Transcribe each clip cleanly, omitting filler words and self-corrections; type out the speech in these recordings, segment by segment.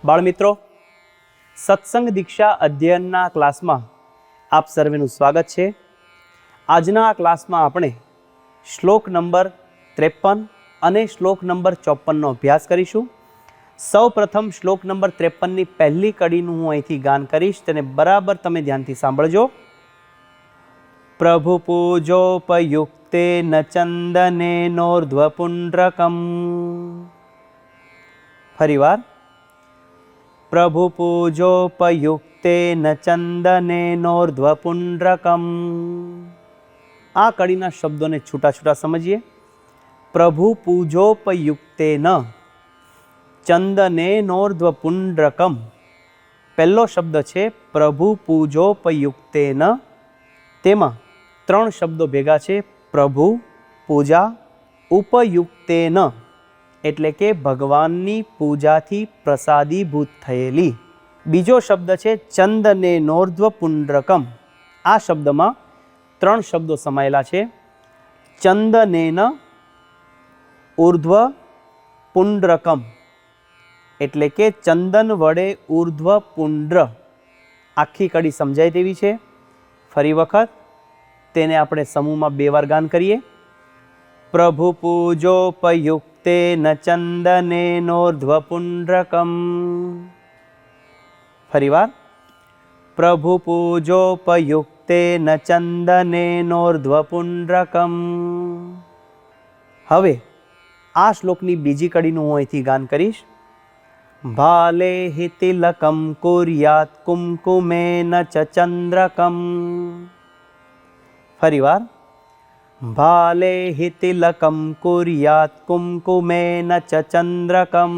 બાળમિત્રો, સત્સંગ દીક્ષા અધ્યયનના ક્લાસમાં આપ સર્વેનું સ્વાગત છે. આજના આ ક્લાસમાં આપણે શ્લોક નંબર 53 અને શ્લોક નંબર 54નો અભ્યાસ કરીશું. સૌ પ્રથમ શ્લોક નંબર 53ની પહેલી કડીનું હું અહીંથી ગાન કરીશ, તેને બરાબર તમે ધ્યાનથી સાંભળજો. પ્રભુ પૂજોપયુક્તે ન ચંદને નોર્ધ્વપુંડ્રકમ. ફરીવાર. પ્રભુ પૂજોપયુક્તે ન ચંદને નોર્ધ્વપુંડ્રકમ. આ કડીના શબ્દોને છૂટા છૂટા સમજીએ. પ્રભુ પૂજોપયુક્તે ન ચંદને નોર્ધ્વપુંડ્રકમ. પહેલો શબ્દ છે પ્રભુ પૂજોપયુક્તે ન. તેમાં ત્રણ શબ્દો ભેગા છે: પ્રભુ, પૂજા, ઉપયુક્તે ન, એટલે કે ભગવાનની પૂજાથી પ્રસાદીભૂત થયેલી. બીજો શબ્દ છે ચંદને નોર્ધ્વપુંડ્રકમ. આ શબ્દમાં ત્રણ શબ્દો સમાયેલા છે: ચંદનેન ઉર્ધ્વ પુંડ્રકમ, એટલે કે ચંદન વડે ઉર્ધ્વ પુંડ્ર. આખી કડી સમજાય તેવી છે. ફરી વખત તેને આપણે સમૂહમાં 2 વાર ગાન કરીએ. પ્રભુ પૂજોપયુક્તે ન ચંદને નોર્ધ્વપુંડ્રકમ. ફરીવાર. પ્રભુ પૂજોપયુક્તે ન ચંદને નોર્ધ્વપુંડ્રકમ. હવે આ શ્લોકની બીજી કડીનું હું અહીંથી ગાન કરીશ. ભાલેહિ તિલકમ કુર્યાત કુમકુમેન ચ ચંદ્રકમ. ફરીવાર. ભાલેહિ તિલકમ કુર્યાત કુમકુમેન ચ ચંદ્રકમ.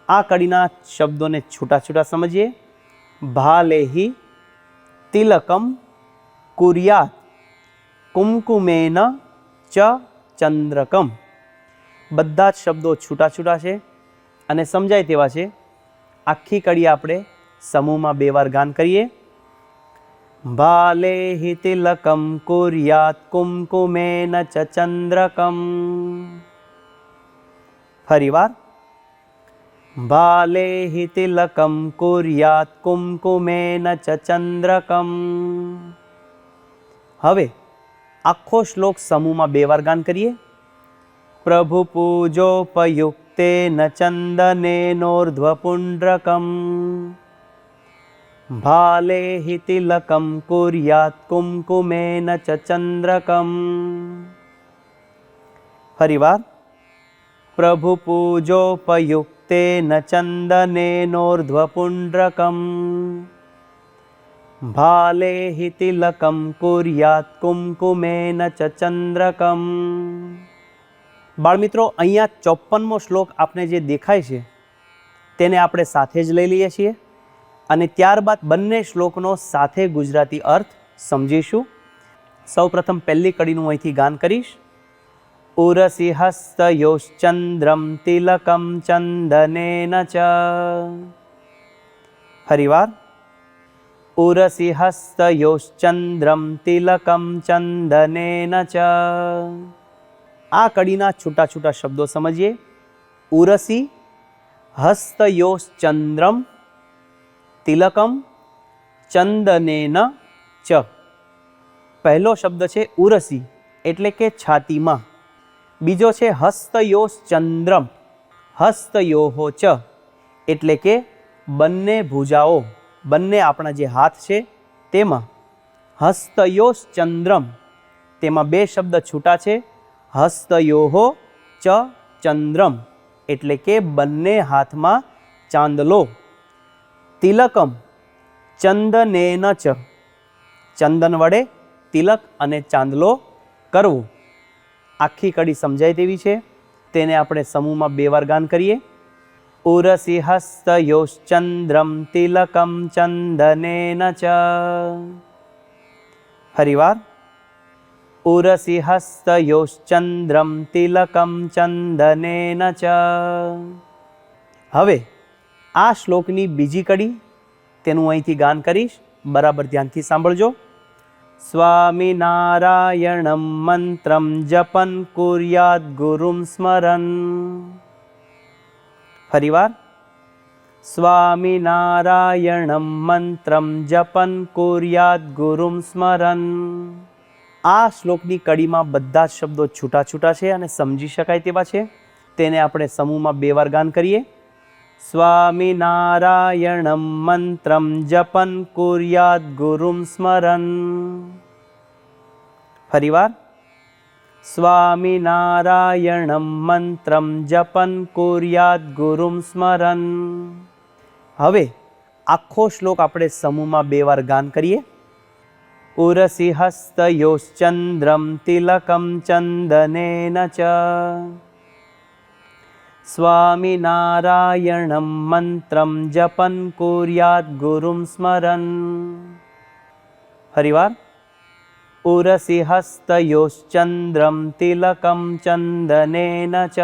આ કડીના શબ્દોને છૂટા છૂટા સમજીએ. ભાલેહિ તિલકમ કુર્યાત કુમકુમેન ચ ચંદ્રકમ. બધા જ શબ્દો છૂટા છૂટા છે અને સમજાય તેવા છે. આખી કડી આપણે સમૂહમાં 2 વાર ગાન કરીએ. ભાલેહિ તિલકમ કુર્યાત કુમકુમેન ચ ચંદ્રકમ. ફરીવાર. ભાલેહિ તિલકમ કુર્યાત કુમકુમેન ચ ચંદ્રકમ. હવે આખો શ્લોક સમૂહમાં 2 વાર ગાન કરીએ. પ્રભુ પૂજોપયુક્તે ન ચંદને નોર્ધ્વપુંડ્રકમ. ભાલેહિ તિલકમ કુર્યાત કુમકુમેન ચ ચંદ્રકમ. ફરીવાર. પ્રભુ પૂજોપયુક્તે ન ચંદને નોર્ધ્વપુંડ્રકમ. ભાલેહિ તિલકમ કુર્યાત કુમકુમેન ચ ચંદ્રકમ. બાળમિત્રો, અહીંયા 54મો શ્લોક આપને જે દેખાય છે તેને આપણે સાથે જ લઈ લઈએ છીએ અને ત્યારબાદ બંને શ્લોકનો સાથે ગુજરાતી અર્થ સમજીશું. સૌ પ્રથમ પહેલી કડીનું અહીંથી ગાન કરીશ. ઉરસી હસ્તયોશ્ચંદ્રમ તિલકમ ચંદનેન ચ. ફરીવાર. ઉરસી હસ્તયોશ્ચંદ્રમ તિલકમ ચંદનેન ચ. આ કડીના છૂટા છૂટા શબ્દો સમજીએ. ઉરસી હસ્તયોશ્ચંદ્રમ તિલકમ ચંદનેન ચ. પહેલો શબ્દ છે ઉરસી, એટલે કે છાતીમાં. બીજો છે હસ્તયોશ્ચંદ્રમ, હસ્તયોહો ચ, એટલે કે બંને ભુજાઓ, બંને આપણા જે હાથ છે તેમાં. હસ્તયોશ્ચંદ્રમ, તેમાં 2 શબ્દ છૂટા છે. હસ્તયોહો ચ ચંદ્રમ, એટલે કે બંને હાથમાં ચાંદલો. તિલકમ ચંદનેન ચ, ચંદન વડે તિલક અને ચાંદલો કરવો. આખી કડી સમજાય તેવી છે. તેને આપણે સમૂહમાં 2 વાર ગાન કરીએ. ઉરસી હસ્તયોશ્ચંદ્રમ તિલકમ ચંદનેન ચ. ફરીવાર. ઉરસી હસ્તયોશ્ચંદ્રમ તિલકમ ચંદનેન ચ. હવે આ શ્લોકની બીજી કડી, તેનું અહીંથી ગાન કરીશ. બરાબર ધ્યાનથી સાંભળજો. સ્વામિનારાયણમ મંત્રમ જપન કુર્યાદ ગુરુમ સ્મરન. ફરીવાર. સ્વામિનારાયણમ મંત્રમ જપન કુર્યાદ ગુરુમ સ્મરન. આ શ્લોકની કડીમાં બધા જ શબ્દો છૂટા છૂટા છે અને સમજી શકાય તેવા છે. તેને આપણે સમૂહમાં 2 વાર ગાન કરીએ. સ્વામિનારાયણમ મંત્રમ જપન કુર્યાદ ગુરુમ સ્મરન. ફરીવાર. સ્વામિનારાયણમ મંત્રમ જપન કુર્યાદ ગુરુમ સ્મરન. હવે આખો શ્લોક આપણે સમૂહમાં 2 વાર ગાન કરીએ. ઉરસી હસ્તયોશ્ચંદ્રમ તિલકમ ચંદનેન ચ સ્વામિનારાયણમ મંત્રમ જપન કુર્યાદ ગુરુમ સ્મરન. ફરીવાર. ઉરસી હસ્તયોશ્ચંદ્રમ તિલકમ ચંદનેન ચ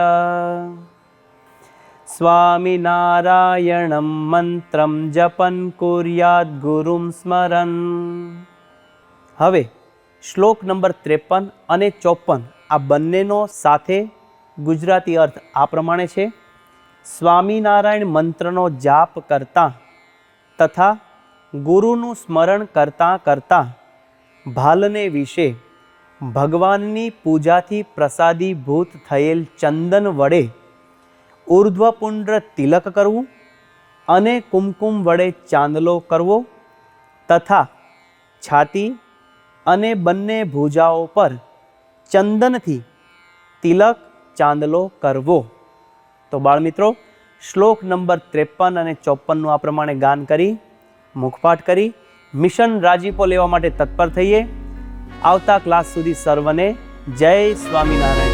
સ્વામિનારાયણમ મંત્રમ જપન કુર્યાદ ગુરુમ સ્મરન. હવે શ્લોક નંબર 53 અને 54 આ બંનેનો સાથે ગુજરાતી અર્થ આ પ્રમાણે છે. સ્વામિનારાયણ મંત્રનો જાપ કરતા તથા ગુરુનું સ્મરણ કરતાં કરતાં ભાલને વિશે ભગવાનની પૂજાથી પ્રસાદીભૂત થયેલ ચંદન વડે ઉર્ધ્વપુંડ્ર તિલક કરવું અને કુમકુમ વડે ચાંદલો કરવો તથા છાતી અને બંને ભુજાઓ પર ચંદનથી તિલક ચાંદલો કરવો. તો બાળમિત્રો, શ્લોક નંબર 53 અને 54નું આ પ્રમાણે ગાન કરી મુખપાઠ કરી મિશન રાજીપો લેવા માટે તત્પર થઈએ. આવતા ક્લાસ સુધી સર્વને જય સ્વામિનારાયણ.